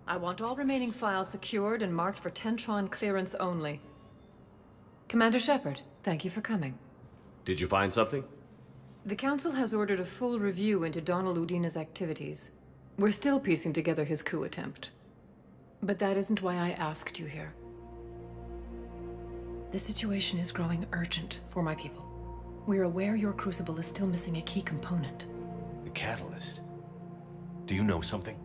I want all remaining files secured and marked for Tentron clearance only. Commander Shepard, thank you for coming. Did you find something? The Council has ordered a full review into Donald Udina's activities. We're still piecing together his coup attempt. But that isn't why I asked you here. The situation is growing urgent for my people. We're aware your crucible is still missing a key component. The catalyst? Do you know something?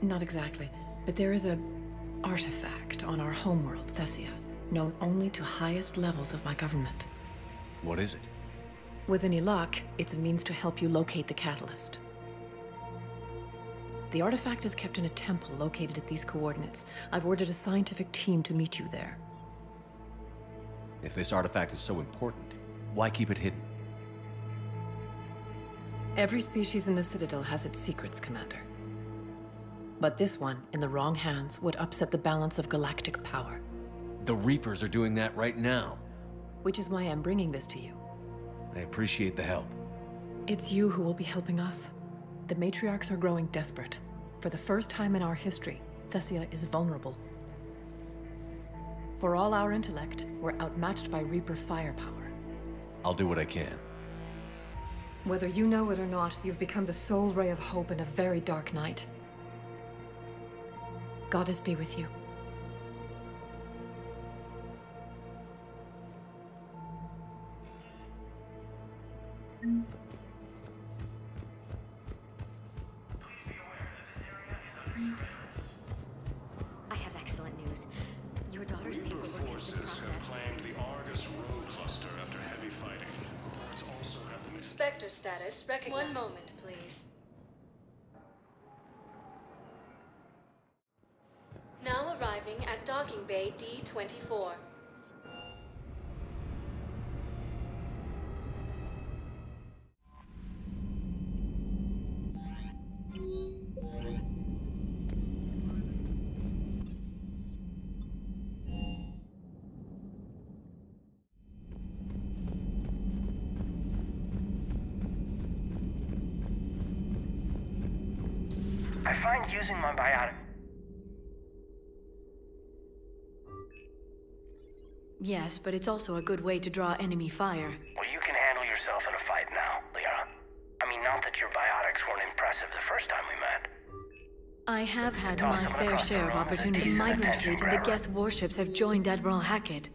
Not exactly, but there is a artifact on our homeworld, Thessia, known only to highest levels of my government. What is it? With any luck, it's a means to help you locate the catalyst. The artifact is kept in a temple located at these coordinates. I've ordered a scientific team to meet you there. If this artifact is so important, why keep it hidden? Every species in the Citadel has its secrets, Commander. But this one, in the wrong hands, would upset the balance of galactic power. The Reapers are doing that right now. Which is why I'm bringing this to you. I appreciate the help. It's you who will be helping us. The matriarchs are growing desperate. For the first time in our history, Thessia is vulnerable. For all our intellect, we're outmatched by Reaper firepower. I'll do what I can. Whether you know it or not, you've become the sole ray of hope in a very dark night. Goddess be with you. I have excellent news. Your daughter's paperwork has been Forces processed. have claimed the Argus road cluster after heavy fighting. Reports also have them. Spectre status recognized. One moment, please. Now arriving at docking bay D-24. I find using my biotic... Yes, but it's also a good way to draw enemy fire. Well, you can handle yourself in a fight now, Liara. I mean, not that your biotics weren't impressive the first time we met. I have had Toss my them fair across the share of room as a opportunities. The decent migrant attention fleet and the grabber. Geth warships have joined Admiral Hackett.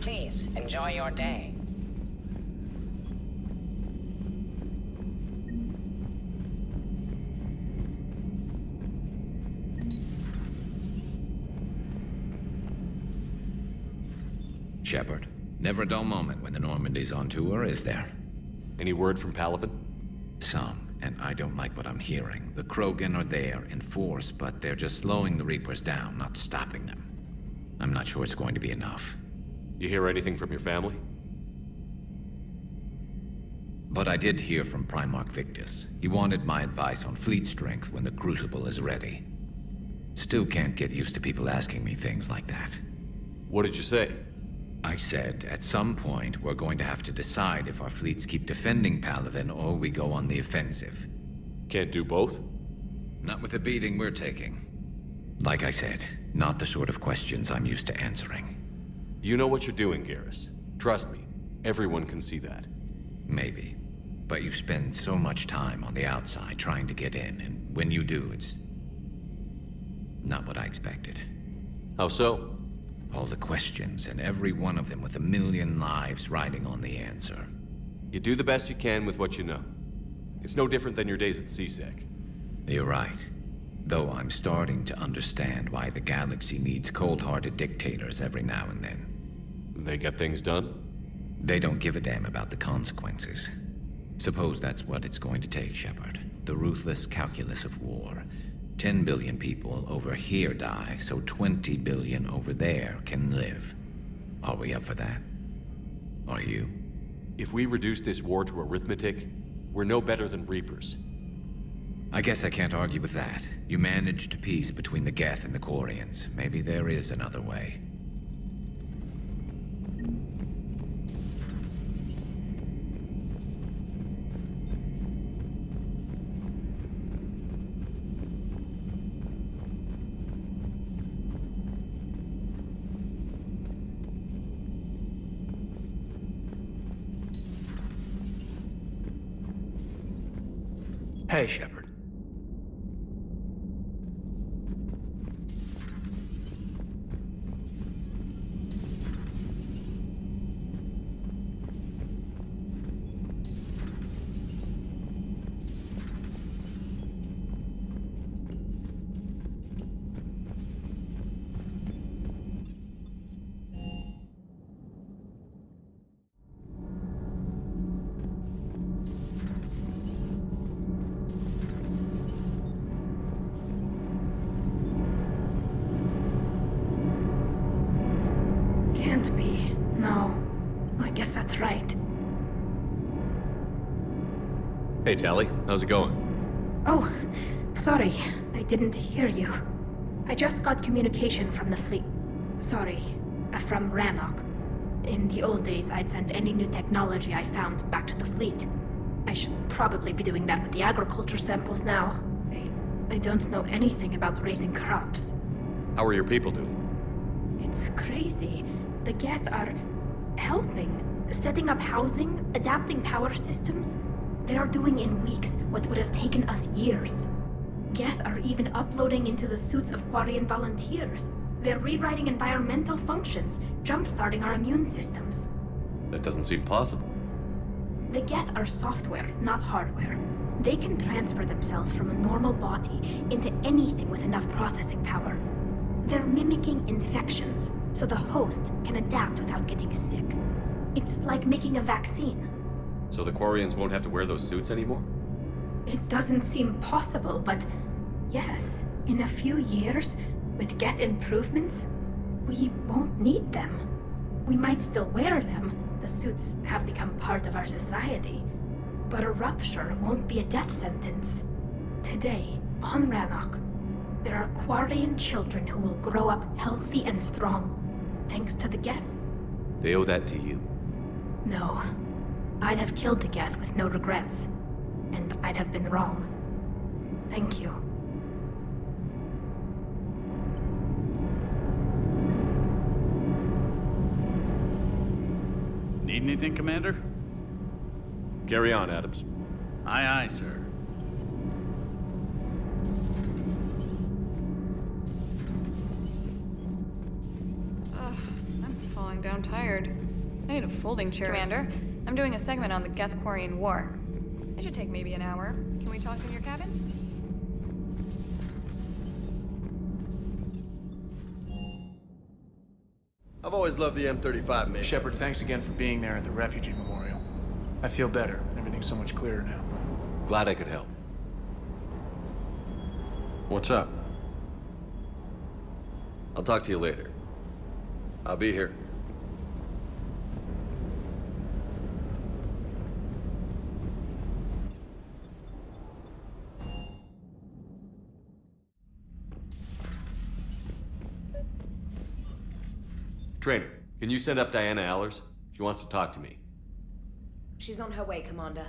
Please, enjoy your day. Shepard, never a dull moment when the Normandy's on tour, is there? Any word from Paladin? Some, and I don't like what I'm hearing. The Krogan are there in force, but they're just slowing the Reapers down, not stopping them. I'm not sure it's going to be enough. You hear anything from your family? But I did hear from Primarch Victus. He wanted my advice on fleet strength when the Crucible is ready. Still can't get used to people asking me things like that. What did you say? I said, at some point, we're going to have to decide if our fleets keep defending Palaven or we go on the offensive. Can't do both? Not with the beating we're taking. Like I said, not the sort of questions I'm used to answering. You know what you're doing, Garrus. Trust me, everyone can see that. Maybe. But you spend so much time on the outside trying to get in, and when you do, it's not what I expected. How so? All the questions, and every one of them with a million lives riding on the answer. You do the best you can with what you know. It's no different than your days at CSEC. You're right. Though I'm starting to understand why the galaxy needs cold-hearted dictators every now and then. They get things done? They don't give a damn about the consequences. Suppose that's what it's going to take, Shepard. The ruthless calculus of war. 10 billion people over here die, so 20 billion over there can live. Are we up for that? Are you? If we reduce this war to arithmetic, we're no better than Reapers. I guess I can't argue with that. You managed peace between the Geth and the Quarians. Maybe there is another way. Hey, Shepard. Can't be. No. I guess that's right. Hey, Tally. How's it going? Oh, sorry. I didn't hear you. I just got communication from the fleet. Sorry. From Rannoch. In the old days, I'd send any new technology I found back to the fleet. I should probably be doing that with the agriculture samples now. I don't know anything about raising crops. How are your people doing? It's crazy. The Geth are helping, setting up housing, adapting power systems. They are doing in weeks what would have taken us years. Geth are even uploading into the suits of Quarian volunteers. They're rewriting environmental functions, jump-starting our immune systems. That doesn't seem possible. The Geth are software, not hardware. They can transfer themselves from a normal body into anything with enough processing power. They're mimicking infections, so the host can adapt without getting sick. It's like making a vaccine. So the Quarians won't have to wear those suits anymore? It doesn't seem possible, but yes, in a few years, with Geth improvements, we won't need them. We might still wear them. The suits have become part of our society. But a rupture won't be a death sentence. Today, on Rannoch, there are Quarian children who will grow up healthy and strong, thanks to the Geth. They owe that to you. No. I'd have killed the Geth with no regrets. And I'd have been wrong. Thank you. Need anything, Commander? Carry on, Adams. Aye, aye, sir. I'm falling down tired. I need a folding chair. Commander, I'm doing a segment on the Geth-Quarian War. It should take maybe an hour. Can we talk in your cabin? I've always loved the M35, man. Shepard, thanks again for being there at the Refugee Memorial. I feel better. Everything's so much clearer now. Glad I could help. What's up? I'll talk to you later. I'll be here. Trainer, can you send up Diana Allers? She wants to talk to me. She's on her way, Commander.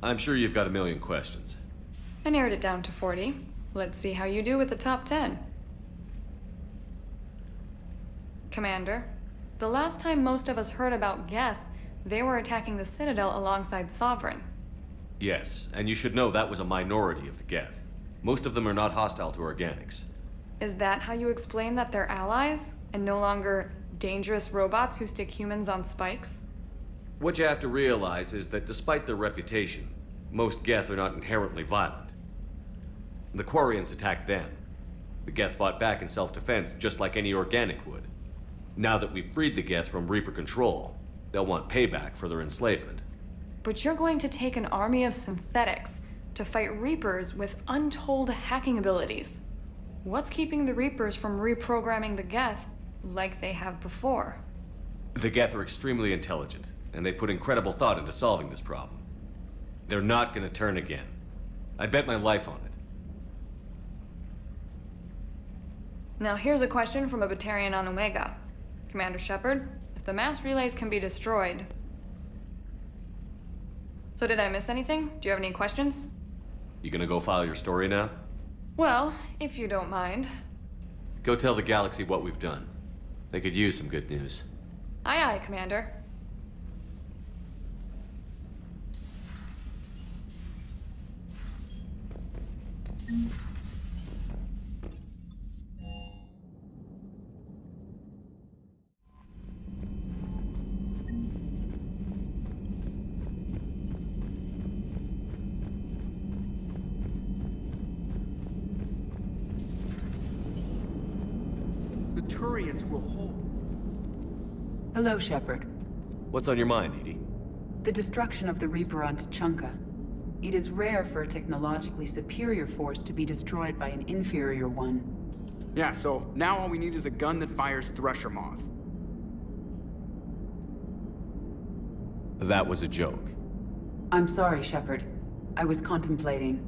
I'm sure you've got a million questions. I narrowed it down to 40. Let's see how you do with the top 10. Commander, the last time most of us heard about Geth, they were attacking the Citadel alongside Sovereign. Yes, and you should know that was a minority of the Geth. Most of them are not hostile to organics. Is that how you explain that they're allies, and no longer dangerous robots who stick humans on spikes? What you have to realize is that despite their reputation, most Geth are not inherently violent. The Quarians attacked them. The Geth fought back in self-defense just like any organic would. Now that we've freed the Geth from Reaper control, they'll want payback for their enslavement. But you're going to take an army of synthetics to fight Reapers with untold hacking abilities. What's keeping the Reapers from reprogramming the Geth like they have before? The Geth are extremely intelligent, and they put incredible thought into solving this problem. They're not gonna turn again. I bet my life on it. Now here's a question from a Batarian on Omega. Commander Shepard, if the mass relays can be destroyed... So did I miss anything? Do you have any questions? You gonna go file your story now? Well, if you don't mind. Go tell the galaxy what we've done. They could use some good news. Aye aye, Commander. The Turians will hold. Hello, Shepard. What's on your mind, Edie? The destruction of the Reaper on Tuchanka. It is rare for a technologically superior force to be destroyed by an inferior one. Yeah, so now all we need is a gun that fires Thresher Maws. That was a joke. I'm sorry, Shepard. I was contemplating.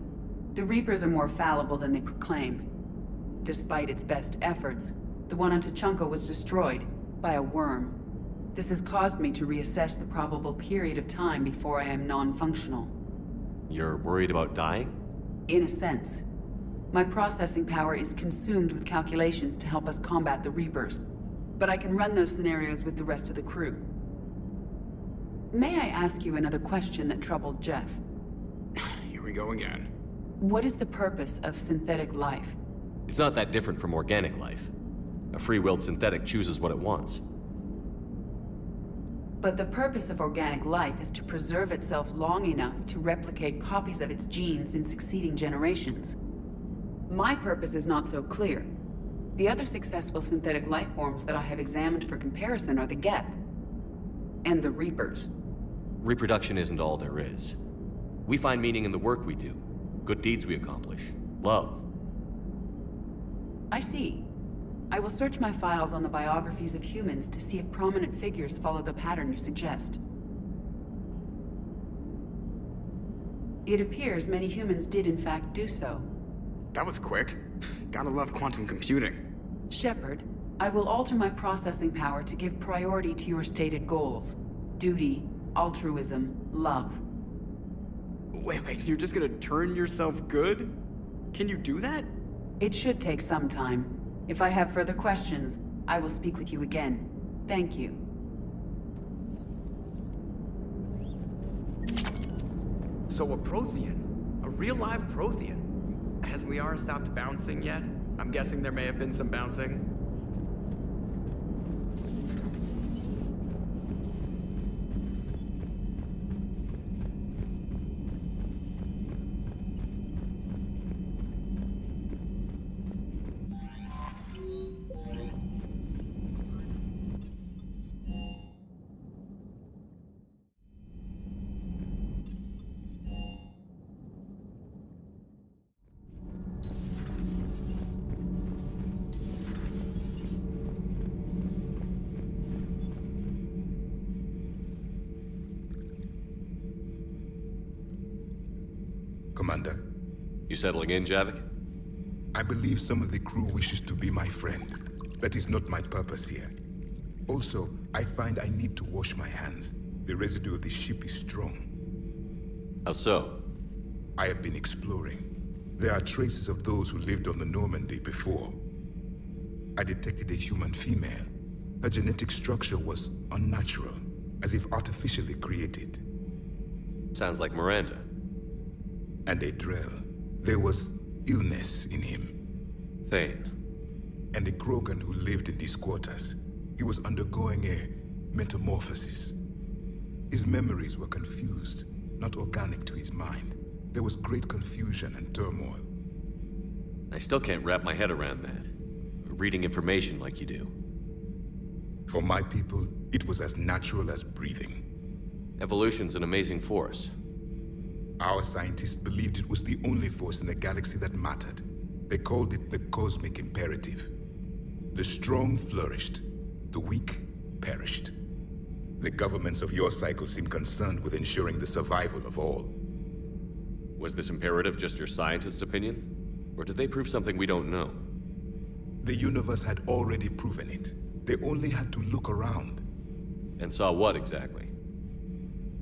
The Reapers are more fallible than they proclaim. Despite its best efforts, the one on Tuchanka was destroyed by a worm. This has caused me to reassess the probable period of time before I am non-functional. You're worried about dying? In a sense. My processing power is consumed with calculations to help us combat the Reapers. But I can run those scenarios with the rest of the crew. May I ask you another question that troubled Jeff? Here we go again. What is the purpose of synthetic life? It's not that different from organic life. A free-willed synthetic chooses what it wants. But the purpose of organic life is to preserve itself long enough to replicate copies of its genes in succeeding generations. My purpose is not so clear. The other successful synthetic life forms that I have examined for comparison are the Geth and the Reapers. Reproduction isn't all there is. We find meaning in the work we do, good deeds we accomplish, love. I see. I will search my files on the biographies of humans to see if prominent figures follow the pattern you suggest. It appears many humans did in fact do so. That was quick. Gotta love quantum computing. Shepard, I will alter my processing power to give priority to your stated goals. Duty, altruism, love. Wait, you're just gonna turn yourself good? Can you do that? It should take some time. If I have further questions, I will speak with you again. Thank you. So a Prothean. A real live Prothean. Has Liara stopped bouncing yet? I'm guessing there may have been some bouncing. Commander. You settling in, Javik? I believe some of the crew wishes to be my friend. That is not my purpose here. Also, I find I need to wash my hands. The residue of the ship is strong. How so? I have been exploring. There are traces of those who lived on the Normandy before. I detected a human female. Her genetic structure was unnatural, as if artificially created. Sounds like Miranda. And a Drell. There was illness in him. Thane. And a Krogan who lived in these quarters. He was undergoing a metamorphosis. His memories were confused, not organic to his mind. There was great confusion and turmoil. I still can't wrap my head around that. Reading information like you do. For my people, it was as natural as breathing. Evolution's an amazing force. Our scientists believed it was the only force in the galaxy that mattered. They called it the cosmic imperative. The strong flourished, the weak perished. The governments of your cycle seem concerned with ensuring the survival of all. Was this imperative just your scientist's opinion? Or did they prove something we don't know? The universe had already proven it. They only had to look around. And saw what exactly?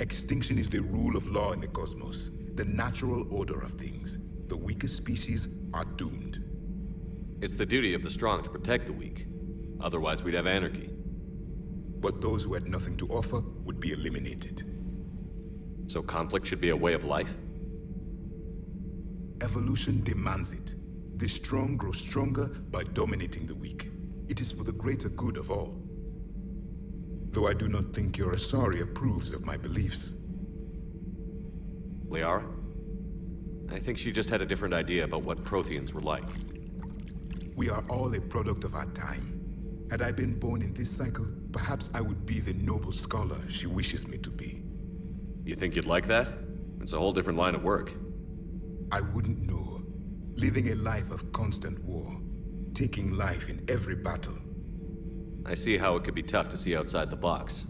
Extinction is the rule of law in the cosmos, the natural order of things. The weakest species are doomed. It's the duty of the strong to protect the weak. Otherwise, we'd have anarchy. But those who had nothing to offer would be eliminated. So conflict should be a way of life? Evolution demands it. The strong grow stronger by dominating the weak. It is for the greater good of all. Though I do not think your Asari approves of my beliefs. Liara? I think she just had a different idea about what Protheans were like. We are all a product of our time. Had I been born in this cycle, perhaps I would be the noble scholar she wishes me to be. You think you'd like that? It's a whole different line of work. I wouldn't know. Living a life of constant war. Taking life in every battle. I see how it could be tough to see outside the box.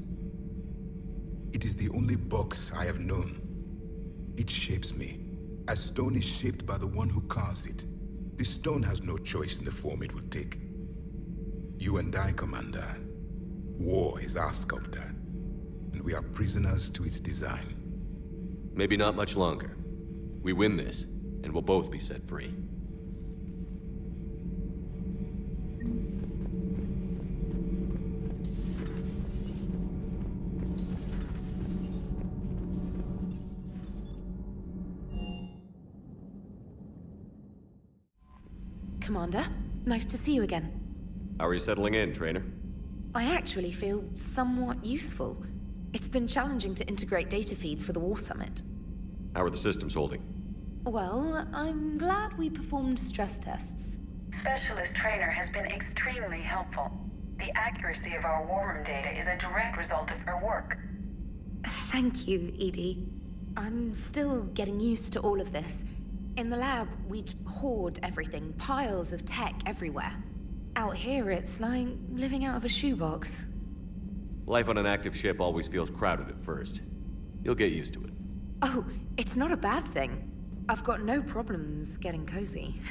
It is the only box I have known. It shapes me, as stone is shaped by the one who carves it. The stone has no choice in the form it will take. You and I, Commander. War is our sculptor, and we are prisoners to its design. Maybe not much longer. We win this, and we'll both be set free. Commander, nice to see you again. How are you settling in, Trainer? I actually feel somewhat useful. It's been challenging to integrate data feeds for the War Summit. How are the systems holding? Well, I'm glad we performed stress tests. Specialist Trainer has been extremely helpful. The accuracy of our war room data is a direct result of her work. Thank you, Edie. I'm still getting used to all of this. In the lab, we'd hoard everything, piles of tech everywhere. Out here, it's like living out of a shoebox. Life on an active ship always feels crowded at first. You'll get used to it. Oh, it's not a bad thing. I've got no problems getting cozy.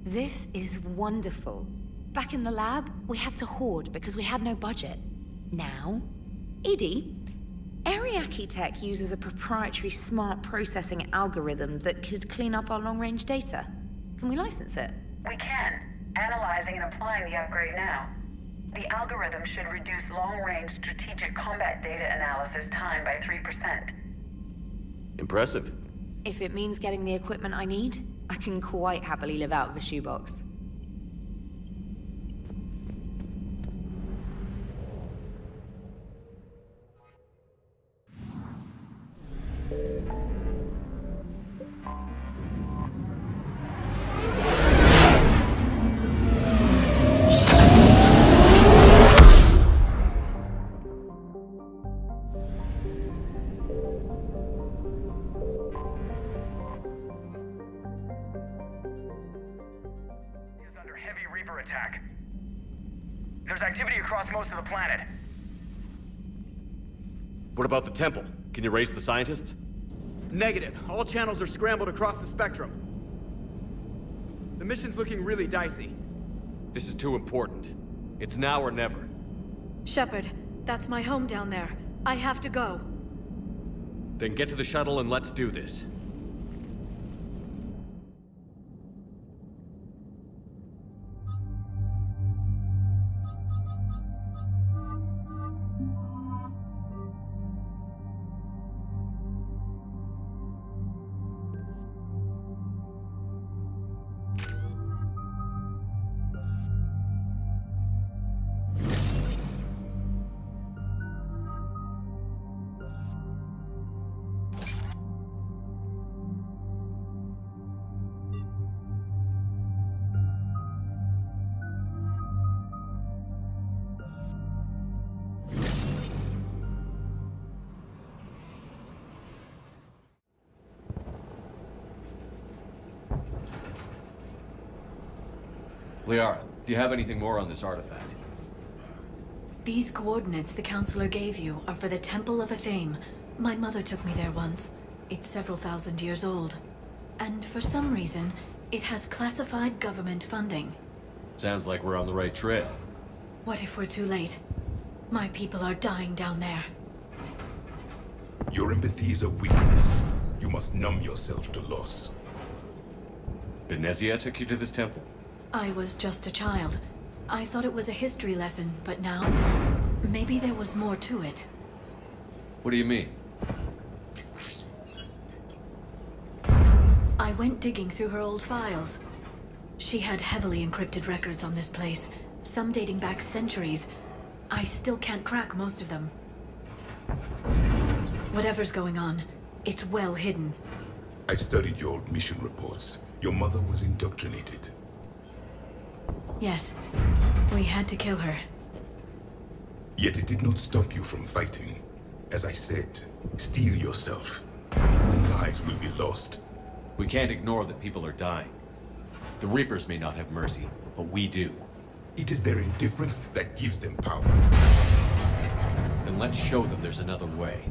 This is wonderful. Back in the lab, we had to hoard because we had no budget. Now, Edie, Ariake Tech uses a proprietary smart processing algorithm that could clean up our long-range data. Can we license it? We can. Analyzing and applying the upgrade now. The algorithm should reduce long-range strategic combat data analysis time by 3%. Impressive. If it means getting the equipment I need, I can quite happily live out of a shoebox. Attack. There's activity across most of the planet. What about the temple? Can you raise the scientists? Negative. All channels are scrambled across the spectrum. The mission's looking really dicey. This is too important. It's now or never. Shepard, that's my home down there. I have to go. Then get to the shuttle and let's do this. Liara, do you have anything more on this artifact? These coordinates the Counselor gave you are for the Temple of Athame. My mother took me there once. It's several thousand years old. And for some reason, it has classified government funding. Sounds like we're on the right trail. What if we're too late? My people are dying down there. Your empathy is a weakness. You must numb yourself to loss. Thessia took you to this temple? I was just a child. I thought it was a history lesson, but now, maybe there was more to it. What do you mean? I went digging through her old files. She had heavily encrypted records on this place, some dating back centuries. I still can't crack most of them. Whatever's going on, it's well hidden. I've studied your old mission reports. Your mother was indoctrinated. Yes, we had to kill her. Yet it did not stop you from fighting. As I said, steel yourself, and human lives will be lost. We can't ignore that people are dying. The Reapers may not have mercy, but we do. It is their indifference that gives them power. Then let's show them there's another way.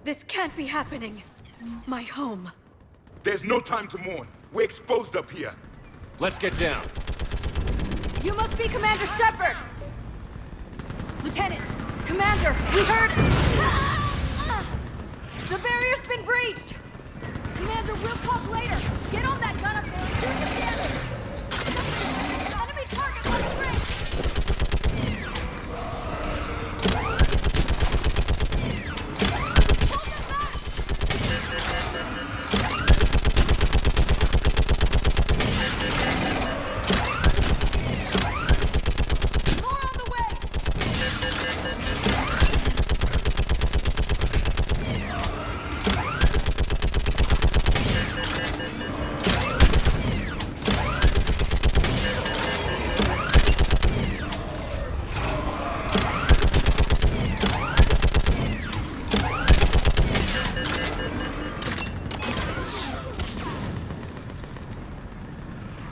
This can't be happening. My home. There's no time to mourn. We're exposed up here. Let's get down. You must be Commander Shepard! Lieutenant! Commander! We heard... The barrier's been breached! Commander, we'll talk later! Get on that gun up there and shoot the damage! Enemy target on the bridge!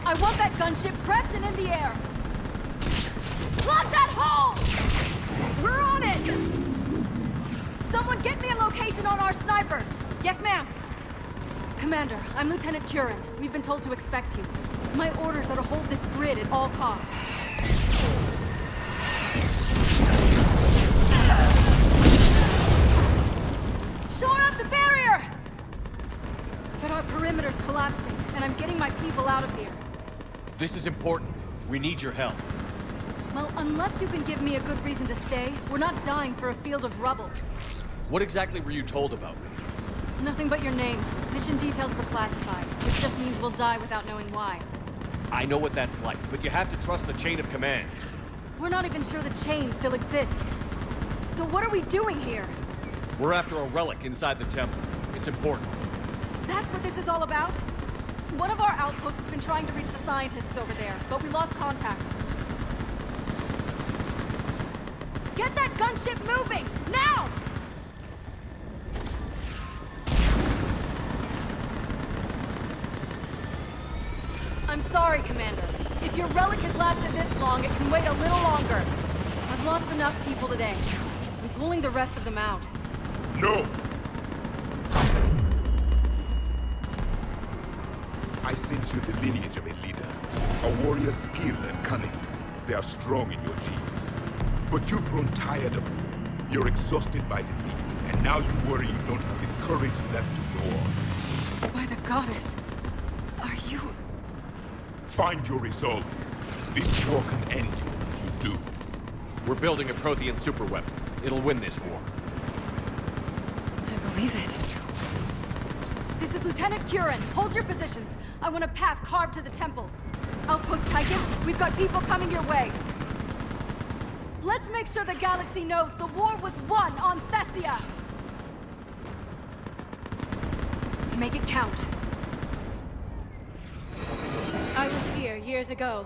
I want that gunship prepped and in the air! Block that hole! We're on it! Someone get me a location on our snipers! Yes, ma'am! Commander, I'm Lieutenant Curran. We've been told to expect you. My orders are to hold this grid at all costs. Shore up the barrier! But our perimeter's collapsing, and I'm getting my people out of here. This is important. We need your help. Well, unless you can give me a good reason to stay, we're not dying for a field of rubble. What exactly were you told about me? Nothing but your name. Mission details were classified, which just means we'll die without knowing why. I know what that's like, but you have to trust the chain of command. We're not even sure the chain still exists. So what are we doing here? We're after a relic inside the temple. It's important. That's what this is all about? One of our outposts has been trying to reach the scientists over there, but we lost contact. Get that gunship moving! Now! I'm sorry, Commander. If your relic has lasted this long, it can wait a little longer. I've lost enough people today. I'm pulling the rest of them out. No! I sense you the lineage of a leader. A warrior's skill and cunning. They are strong in your genes. But you've grown tired of war. You're exhausted by defeat, and now you worry you don't have the courage left to go on. By the goddess, are you... Find your resolve. This war can end if you do. We're building a Prothean superweapon. It'll win this war. I believe it. This is Lieutenant Curran. Hold your positions. I want a path carved to the temple. Outpost Tychus, we've got people coming your way. Let's make sure the galaxy knows the war was won on Thessia. Make it count. I was here years ago.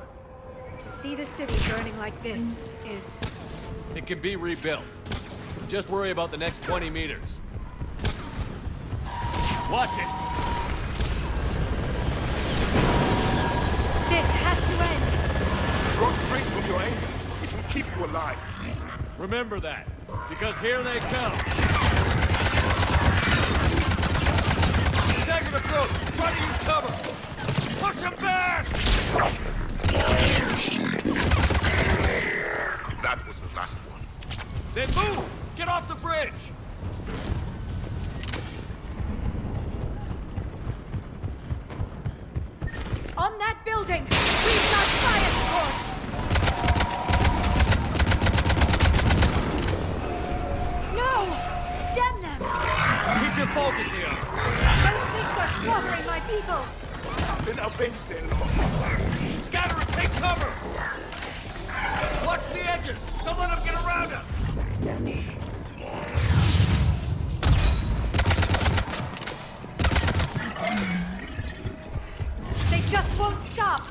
To see the city burning like this is... It can be rebuilt. Just worry about the next 20 meters. Watch it! This has to end! Draw straight from your anger. It will keep you alive. Remember that, because here they come. Staggered approach! Try to use cover! Push him back! That was the last one. Then move! Get off the bridge! On that building! We've got fire support! No! Damn them! Keep your focus here! Those things are slaughtering my people! Then avenge them. Scatter and take cover! Watch the edges! Don't let them get around us! They just won't stop!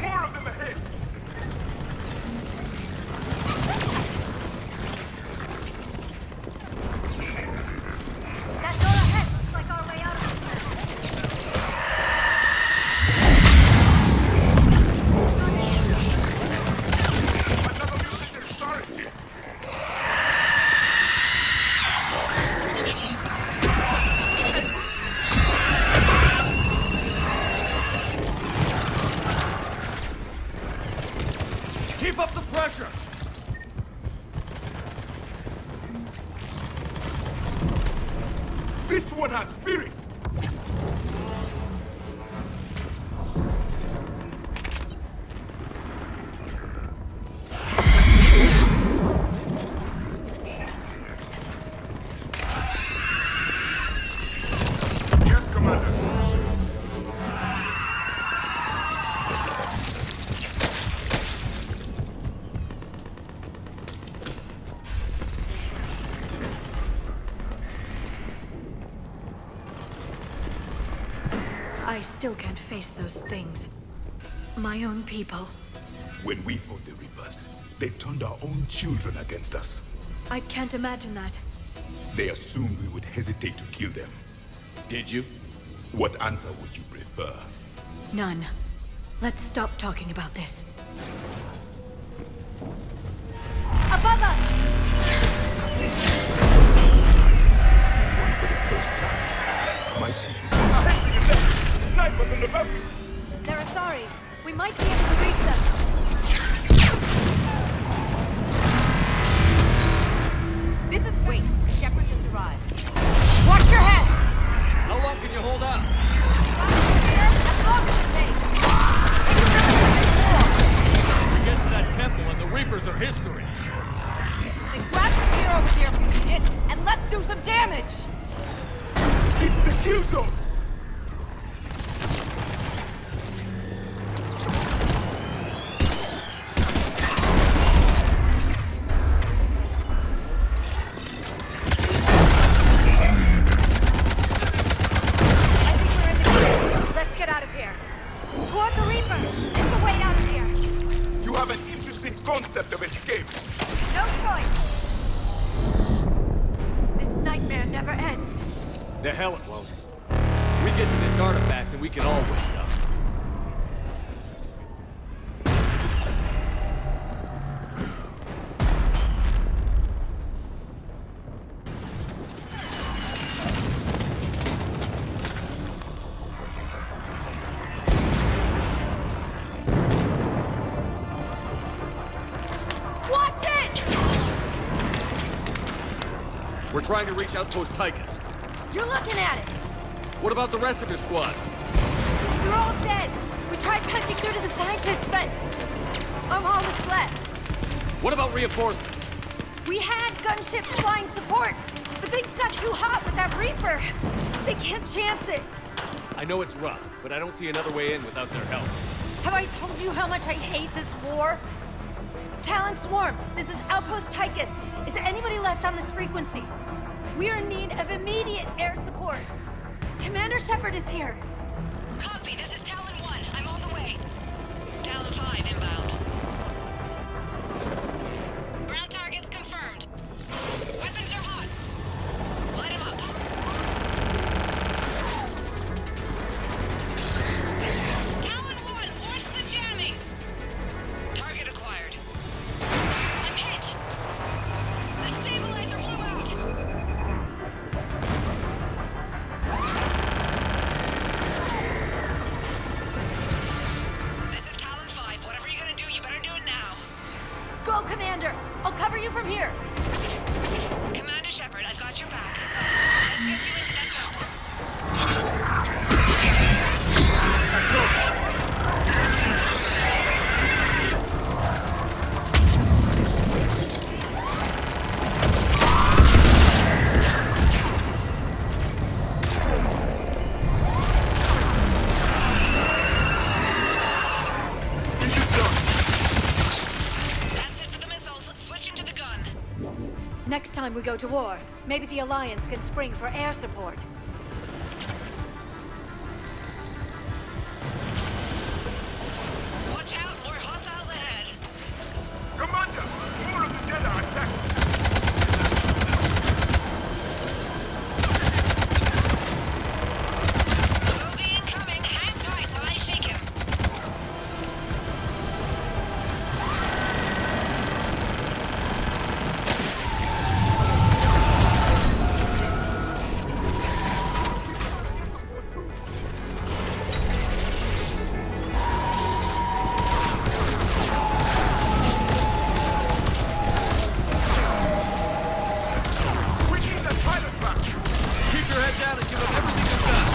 More of them ahead. That door ahead looks like our way out of this mess. Keep up the pressure! This one has spirit. Yes, Commander. I still can't face those things. My own people. When we fought the Reapers, they turned our own children against us. I can't imagine that. They assumed we would hesitate to kill them. Did you? What answer would you prefer? None. Let's stop talking about this. Above us! For the first time, my people are heading in there. Snipers in the back. They're asari. We might be able to reach them. This is... Wait. Shepard just arrived. Watch your head! How long can you hold out? As long as it takes. Get to that temple and the Reapers are history. Then grab some gear over here if you need it, and let's do some damage! This is a kill zone. Concept of escape. No choice. This nightmare never ends. The hell it won't. We get to this artifact and we can all wake up. We're trying to reach Outpost Tychus. You're looking at it! What about the rest of your squad? They're all dead! We tried punching through to the scientists, but... I'm all that's left. What about reinforcements? We had gunships flying support, but things got too hot with that Reaper. They can't chance it. I know it's rough, but I don't see another way in without their help. Have I told you how much I hate this war? Talon Swarm, this is Outpost Tychus. Is there anybody left on this frequency? We are in need of immediate air support. Commander Shepard is here. Copy, this is Talon 1. I'm on the way. Talon 5 inbound. Ground targets confirmed. Weapons are hot. Light 'em up. Talon 1, watch the jamming! Target acquired. I'm hit! The stabilizer blew out! This is Talon 5. Whatever you're gonna do, you better do it now. Go, Commander! I'll cover you from here! Commander Shepard, I've got your back. Let's get you into that tower. That's it for the missiles. Switching to the gun. Next time we go to war, maybe the Alliance can spring for air support. Watch out, more hostiles ahead. Commander, more of the dead are attacking. Bogey incoming. Hang tight while I shake him. We need the pilot back. Keep your head down and give them everything you've got.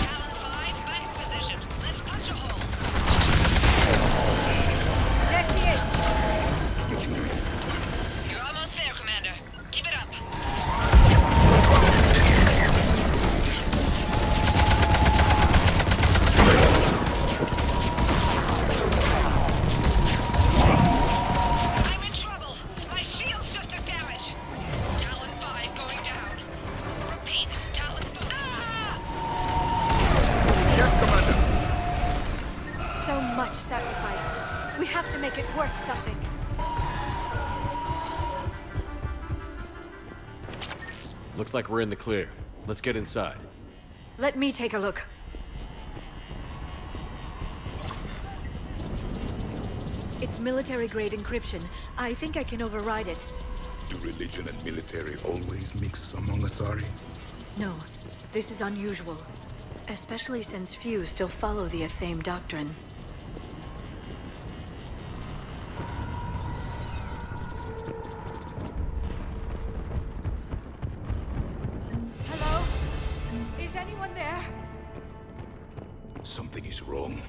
Talon 5, back in position. Let's punch a hole. There she is! You're almost there, Commander. Keep it up. I'm in trouble. My shields just took damage. Talon 5 going down. Repeat, Talon 5. Ah! Yes, Commander. So much sacrifice. We have to make it worth something. Looks like we're in the clear. Let's get inside. Let me take a look. It's military-grade encryption. I think I can override it. Do religion and military always mix among Asari? No, this is unusual. Especially since few still follow the Athame doctrine. Hello? Is anyone there? Something is wrong.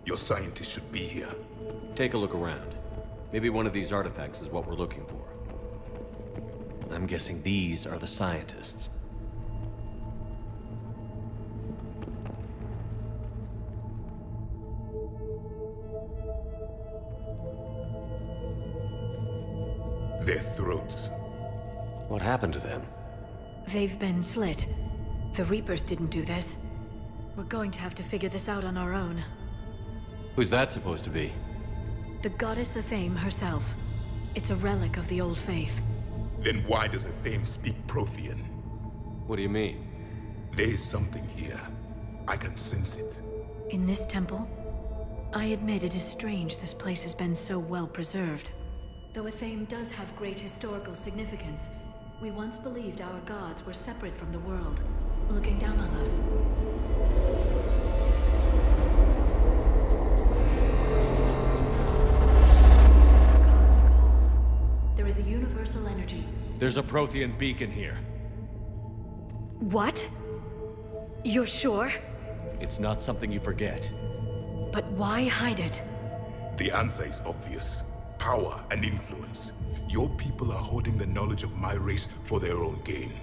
Your scientists should be here. Take a look around. Maybe one of these artifacts is what we're looking for. I'm guessing these are the scientists. Their throats. What happened to them? They've been slit. The Reapers didn't do this. We're going to have to figure this out on our own. Who's that supposed to be? The goddess Athame herself. It's a relic of the old faith. Then why does Athame speak Prothean? What do you mean? There is something here. I can sense it. In this temple? I admit it is strange this place has been so well preserved. Though Athame does have great historical significance, we once believed our gods were separate from the world, looking down on us. There is a universal energy. There's a Prothean beacon here. What? You're sure? It's not something you forget. But why hide it? The answer is obvious. Power and influence. Your people are hoarding the knowledge of my race for their own gain.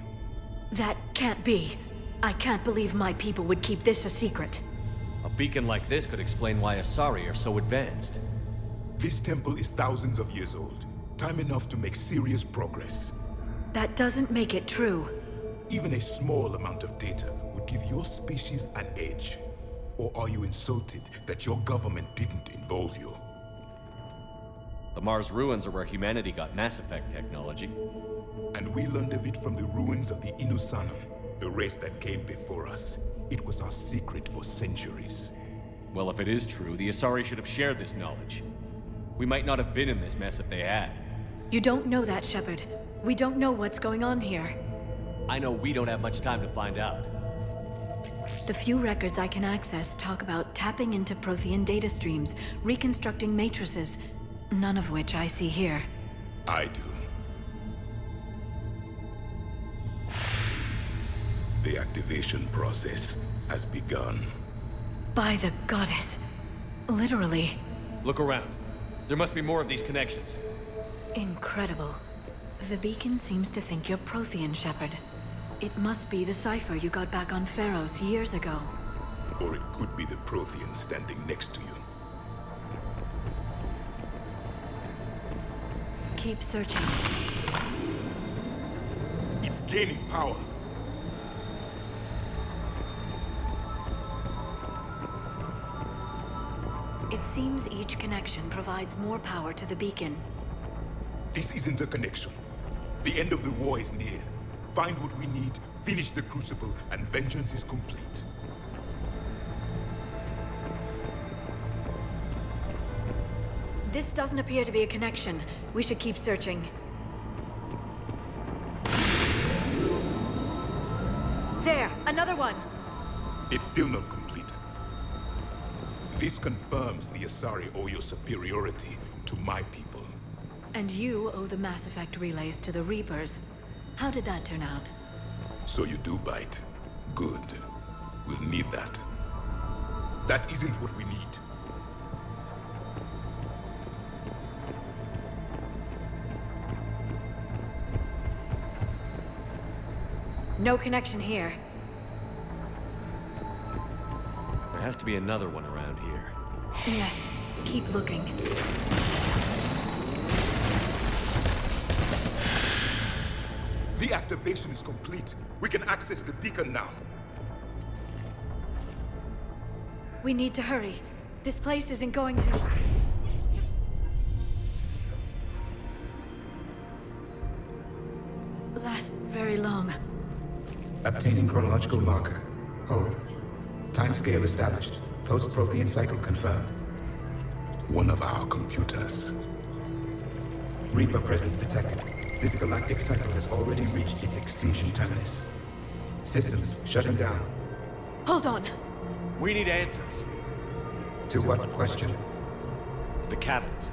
That can't be. I can't believe my people would keep this a secret. A beacon like this could explain why Asari are so advanced. This temple is thousands of years old. Time enough to make serious progress. That doesn't make it true. Even a small amount of data would give your species an edge. Or are you insulted that your government didn't involve you? The Mars ruins are where humanity got Mass Effect technology. And we learned of it from the ruins of the Inusanum, the race that came before us. It was our secret for centuries. Well, if it is true, the Asari should have shared this knowledge. We might not have been in this mess if they had. You don't know that, Shepard. We don't know what's going on here. I know we don't have much time to find out. The few records I can access talk about tapping into Prothean data streams, reconstructing matrices, none of which I see here. I do. The activation process has begun. By the goddess. Literally. Look around. There must be more of these connections. Incredible. The beacon seems to think you're Prothean, Shepard. It must be the cipher you got back on Pharos years ago. Or it could be the Prothean standing next to you. Keep searching. It's gaining power. It seems each connection provides more power to the beacon. This isn't a connection. The end of the war is near. Find what we need, finish the Crucible, and vengeance is complete. This doesn't appear to be a connection. We should keep searching. There! Another one! It's still not complete. This confirms the Asari owe your superiority to my people. And you owe the Mass Effect relays to the Reapers. How did that turn out? So you do bite. Good. We'll need that. That isn't what we need. No connection here. There has to be another one around here. Yes. Keep looking. The activation is complete. We can access the beacon now. We need to hurry. This place isn't going to... last very long. Obtaining chronological marker. Hold. Timescale established. Post-Prothean cycle confirmed. One of our computers. Reaper presence detected. This galactic cycle has already reached its extinction terminus. Systems shutting down. Hold on. We need answers. To what question? The catalyst.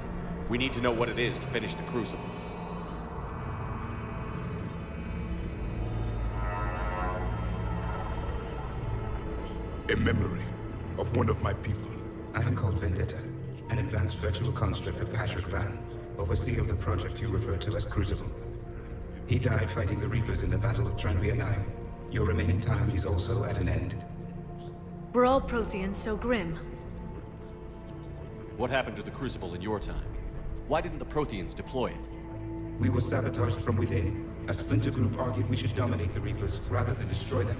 We need to know what it is to finish the Crucible. A memory of one of my people. I am called Vendetta, an advanced virtual construct of Patrick Van, overseer of the project you refer to as Crucible. He died fighting the Reapers in the Battle of Tranvia 9. Your remaining time is also at an end. We're all Protheans, so grim. What happened to the Crucible in your time? Why didn't the Protheans deploy it? We were sabotaged from within. A splinter group argued we should dominate the Reapers rather than destroy them.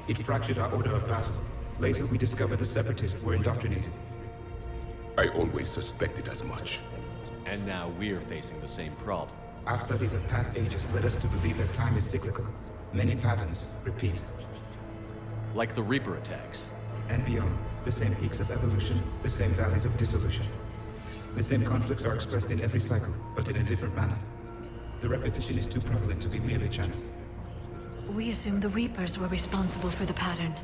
It fractured our order of battle. Later, we discovered the Separatists were indoctrinated. I always suspected as much. And now we're facing the same problem. Our studies of past ages led us to believe that time is cyclical. Many patterns repeat. Like the Reaper attacks. And beyond, the same peaks of evolution, the same valleys of dissolution. The same conflicts are expressed in every cycle, but in a different manner. The repetition is too prevalent to be merely chance. We assume the Reapers were responsible for the pattern.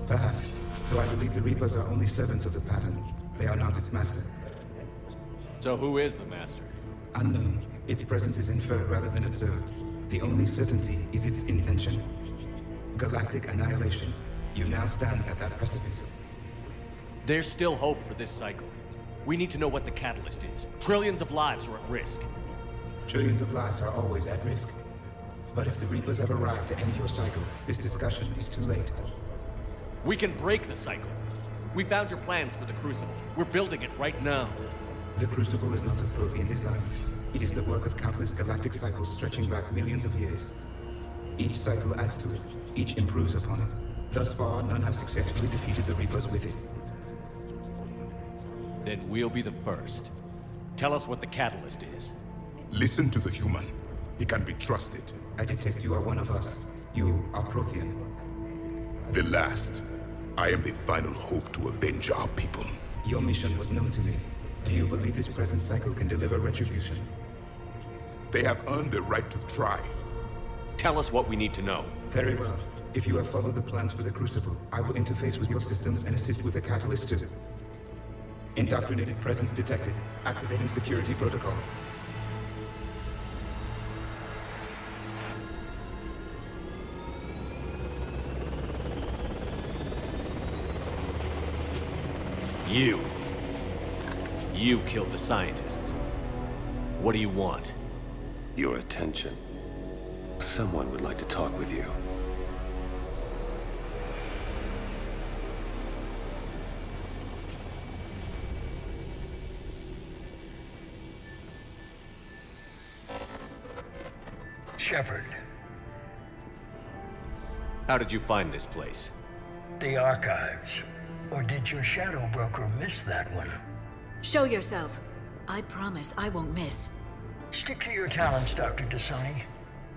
Perhaps, though I believe the Reapers are only servants of the pattern. They are not its master. So who is the master? Unknown. Its presence is inferred rather than observed. The only certainty is its intention. Galactic annihilation. You now stand at that precipice. There's still hope for this cycle. We need to know what the catalyst is. Trillions of lives are at risk. Trillions of lives are always at risk. But if the Reapers have arrived to end your cycle, this discussion is too late. We can break the cycle. We found your plans for the Crucible. We're building it right now. The Crucible is not of Prothean design. It is the work of countless galactic cycles stretching back millions of years. Each cycle adds to it. Each improves upon it. Thus far, none have successfully defeated the Reapers with it. Then we'll be the first. Tell us what the catalyst is. Listen to the human. He can be trusted. I detect you are one of us. You are Prothean. The last. I am the final hope to avenge our people. Your mission was known to me. Do you believe this present cycle can deliver retribution? They have earned the right to try. Tell us what we need to know. Very well. If you have followed the plans for the Crucible, I will interface with your systems and assist with the catalyst too. Indoctrinated presence detected. Activating security protocol. You killed the scientists. What do you want? Your attention. Someone would like to talk with you. Shepard. How did you find this place? The archives. Or did your shadow broker miss that one? Show yourself. I promise I won't miss. Stick to your talents, Dr. Thessia.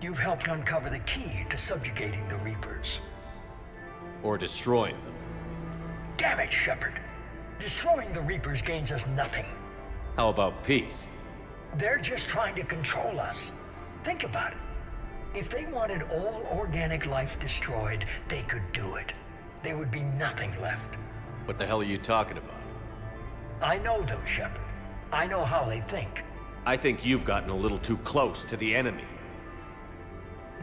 You've helped uncover the key to subjugating the Reapers. Or destroying them. Damn it, Shepard. Destroying the Reapers gains us nothing. How about peace? They're just trying to control us. Think about it. If they wanted all organic life destroyed, they could do it. There would be nothing left. What the hell are you talking about? I know them, Shepard. I know how they think. I think you've gotten a little too close to the enemy.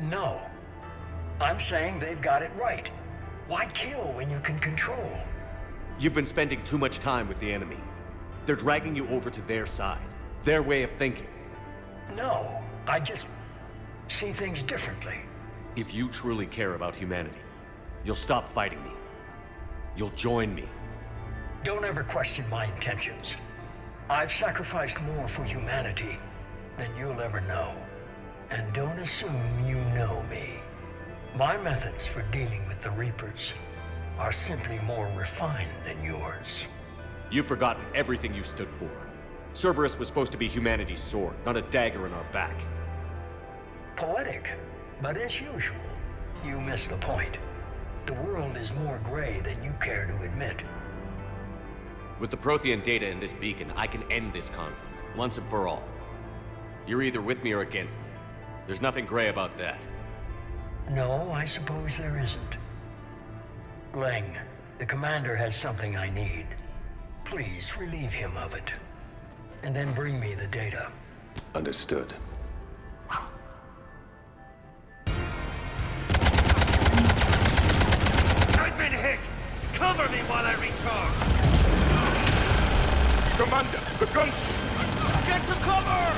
No. I'm saying they've got it right. Why kill when you can control? You've been spending too much time with the enemy. They're dragging you over to their side. Their way of thinking. No, I just see things differently. If you truly care about humanity, you'll stop fighting me. You'll join me. Don't ever question my intentions. I've sacrificed more for humanity than you'll ever know. And don't assume you know me. My methods for dealing with the Reapers are simply more refined than yours. You've forgotten everything you stood for. Cerberus was supposed to be humanity's sword, not a dagger in our back. Poetic, but as usual, you miss the point. The world is more gray than you care to admit. With the Prothean data in this beacon, I can end this conflict, once and for all. You're either with me or against me. There's nothing gray about that. No, I suppose there isn't. Leng, the commander has something I need. Please relieve him of it. And then bring me the data. Understood. I've been hit! Cover me while I recharge! Commander, the guns! Get to cover!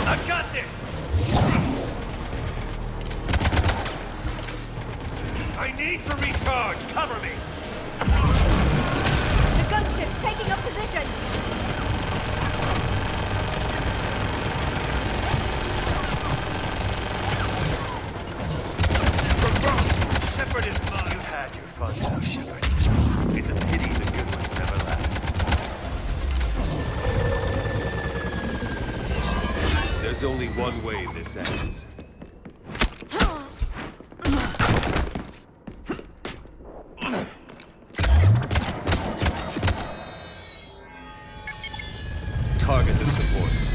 I've got this! I need to recharge! Cover me! The gunship's taking up position! Shepard is mine! You've had your fun now, Shepard. It's a pity the good ones never last. There's only one way this ends. Target the supports.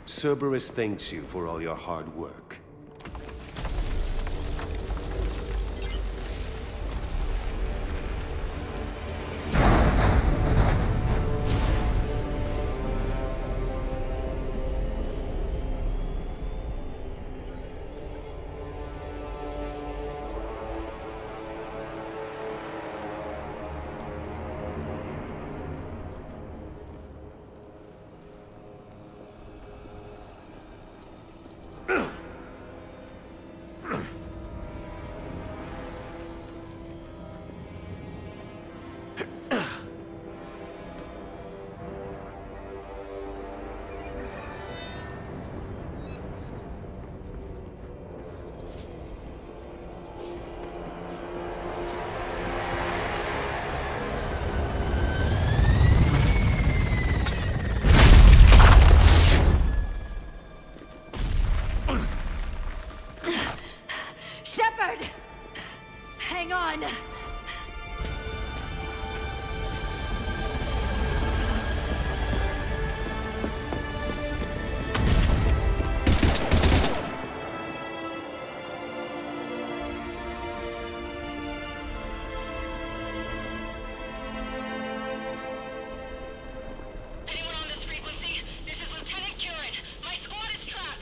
Cerberus thanks you for all your hard work.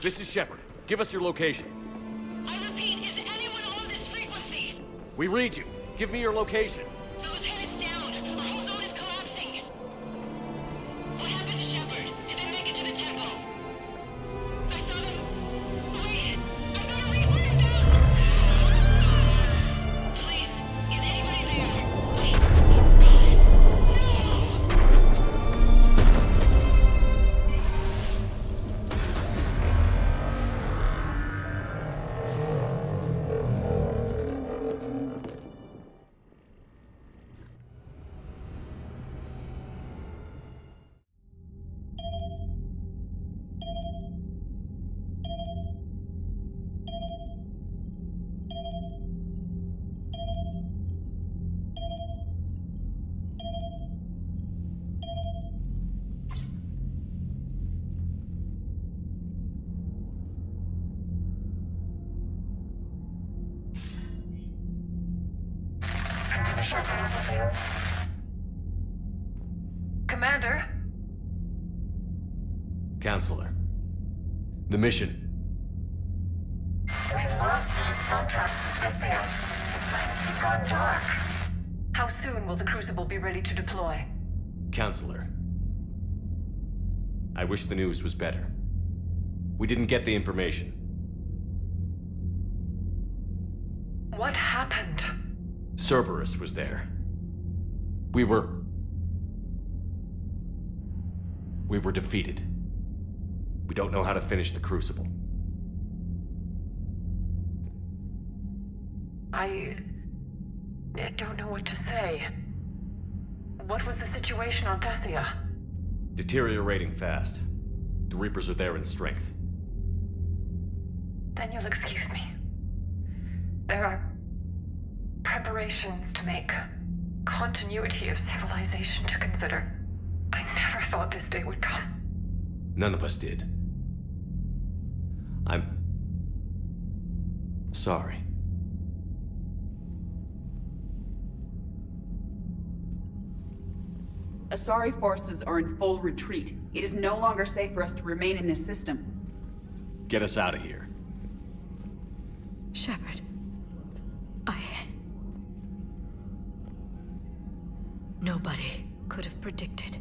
This is Shepard. Give us your location. I repeat, is anyone on this frequency? We read you. Give me your location. The lieutenant's down. Our whole zone is collapsing. What happened to Shepard? Did they make it to the temple? I saw them. Wait! I've got a Reaper inbound! Please, is anybody there? Guys, no! Commander? Counselor. The mission. We've lost contact with Thessia. It's gone dark. How soon will the Crucible be ready to deploy? Counselor. I wish the news was better. We didn't get the information. What happened? Cerberus was there. We were defeated. We don't know how to finish the Crucible. I don't know what to say. What was the situation on Thessia? Deteriorating fast. The Reapers are there in strength. Then you'll excuse me. There are preparations to make. Continuity of civilization to consider. I never thought this day would come. None of us did. I'm sorry. Asari forces are in full retreat. It is no longer safe for us to remain in this system. Get us out of here. Shepard. Nobody could have predicted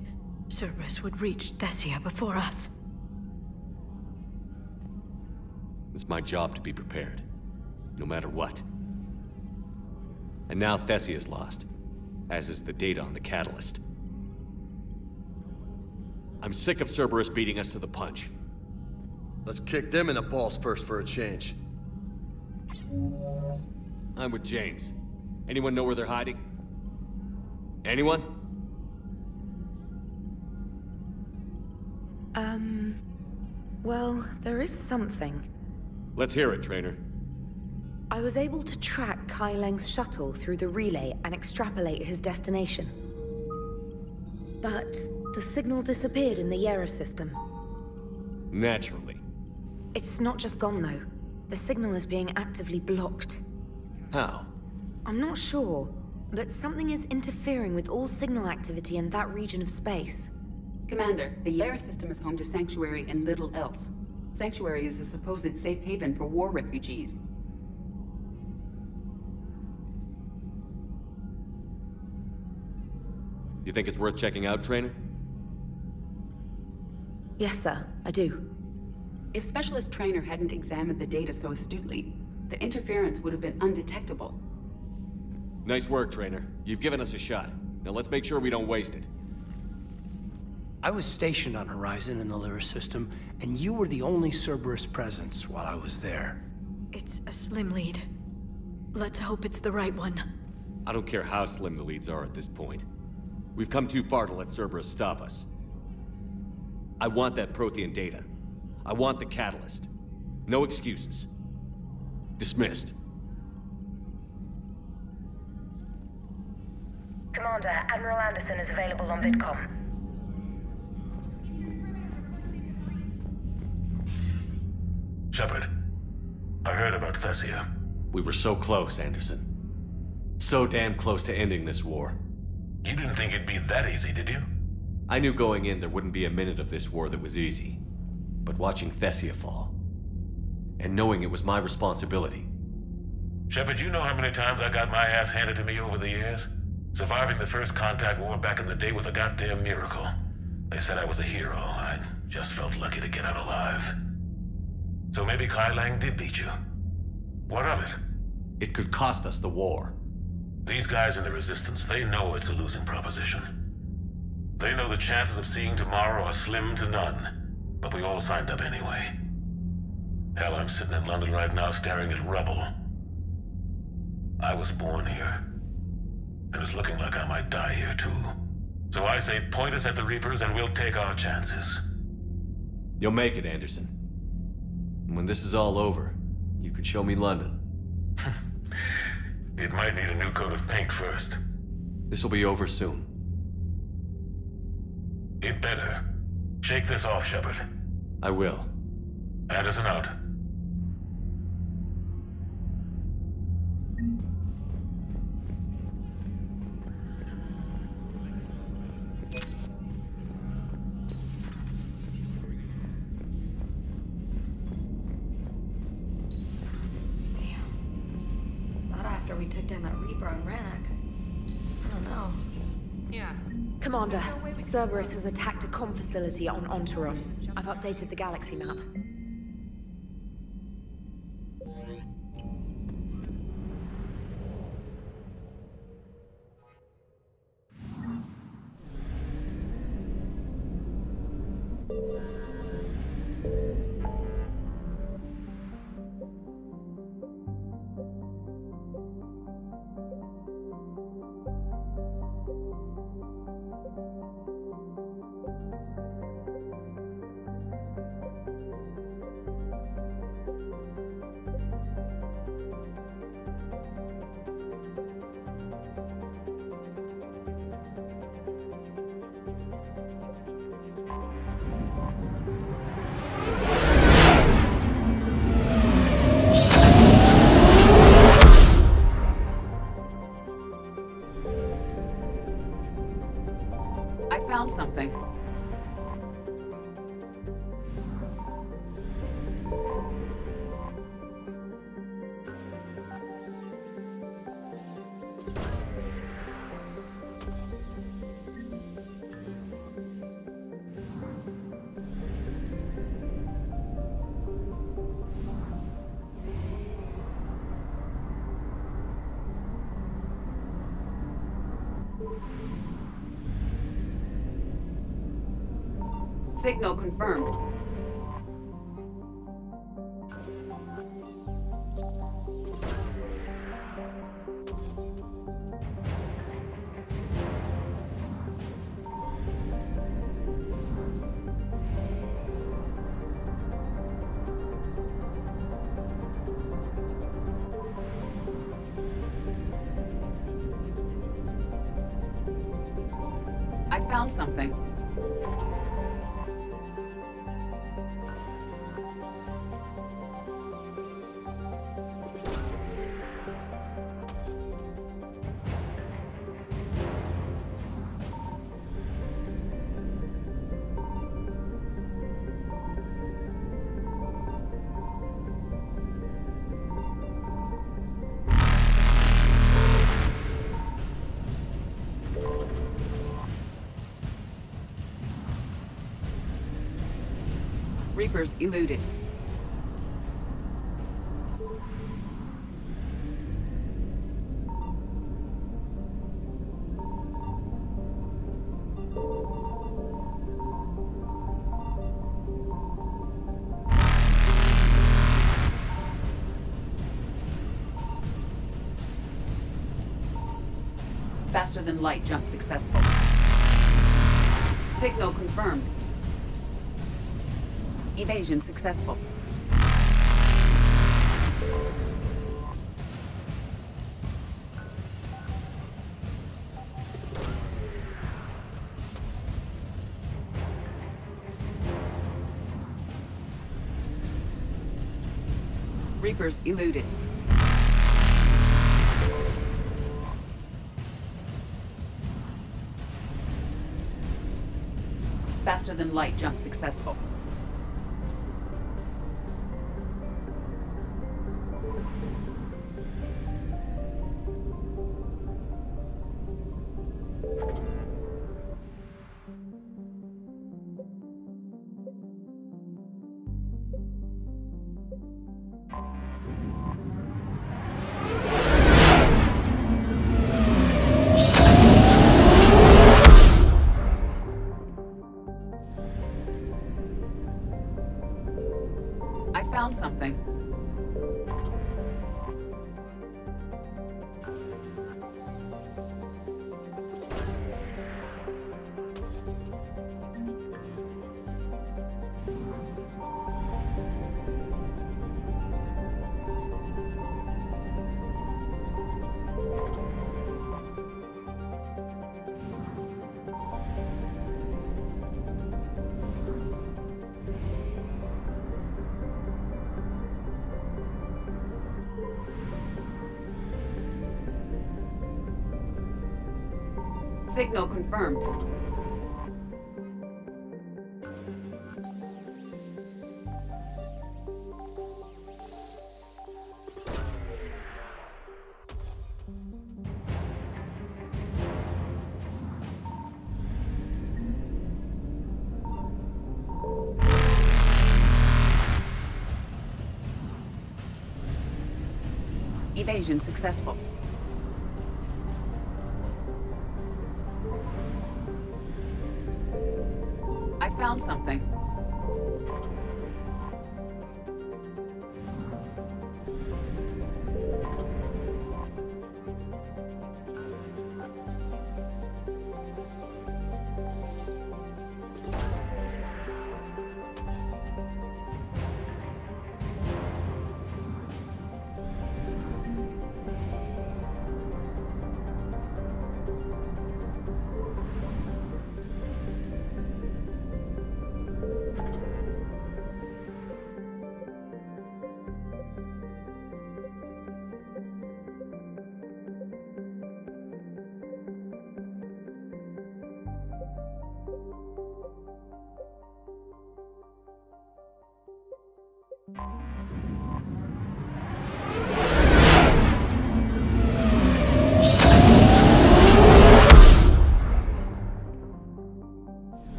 Cerberus would reach Thessia before us. It's my job to be prepared, no matter what. And now Thessia is lost, as is the data on the catalyst. I'm sick of Cerberus beating us to the punch. Let's kick them in the balls first for a change. I'm with James. Anyone know where they're hiding? Anyone? Well, there is something. Let's hear it, Trainer. I was able to track Kai Leng's shuttle through the relay and extrapolate his destination. But the signal disappeared in the Yera system. Naturally. It's not just gone, though. The signal is being actively blocked. How? I'm not sure, but something is interfering with all signal activity in that region of space. Commander, the Yera system is home to Sanctuary and little else. Sanctuary is a supposed safe haven for war refugees. You think it's worth checking out, Trainer? Yes, sir, I do. If Specialist Trainer hadn't examined the data so astutely, the interference would have been undetectable. Nice work, Trainer. You've given us a shot. Now let's make sure we don't waste it. I was stationed on Horizon in the Lyra system, and you were the only Cerberus presence while I was there. It's a slim lead. Let's hope it's the right one. I don't care how slim the leads are at this point. We've come too far to let Cerberus stop us. I want that Prothean data. I want the catalyst. No excuses. Dismissed. Commander, Admiral Anderson is available on VidCom. Shepard, I heard about Thessia. We were so close, Anderson. So damn close to ending this war. You didn't think it'd be that easy, did you? I knew going in there wouldn't be a minute of this war that was easy. But watching Thessia fall, and knowing it was my responsibility. Shepard, you know how many times I got my ass handed to me over the years? Surviving the first contact war back in the day was a goddamn miracle. They said I was a hero. I just felt lucky to get out alive. So maybe Kai Lang did beat you. What of it? It could cost us the war. These guys in the Resistance, they know it's a losing proposition. They know the chances of seeing tomorrow are slim to none. But we all signed up anyway. Hell, I'm sitting in London right now staring at rubble. I was born here. And it's looking like I might die here too. So I say point us at the Reapers and we'll take our chances. You'll make it, Anderson. And when this is all over, you can show me London. It might need a new coat of paint first. This will be over soon. It better. Shake this off, Shepard. I will. Anderson out. We took down that Reaper on Rannoch. I don't know. Yeah. Commander, Cerberus has attacked a comm facility on Ontaron. I've updated the galaxy map. Something. Signal confirmed. I found something. Reapers eluded. Faster than light jump successful. Signal confirmed. Evasion successful. Reapers eluded. Faster than light jump successful. I found something. Signal confirmed. Evasion successful. I found something.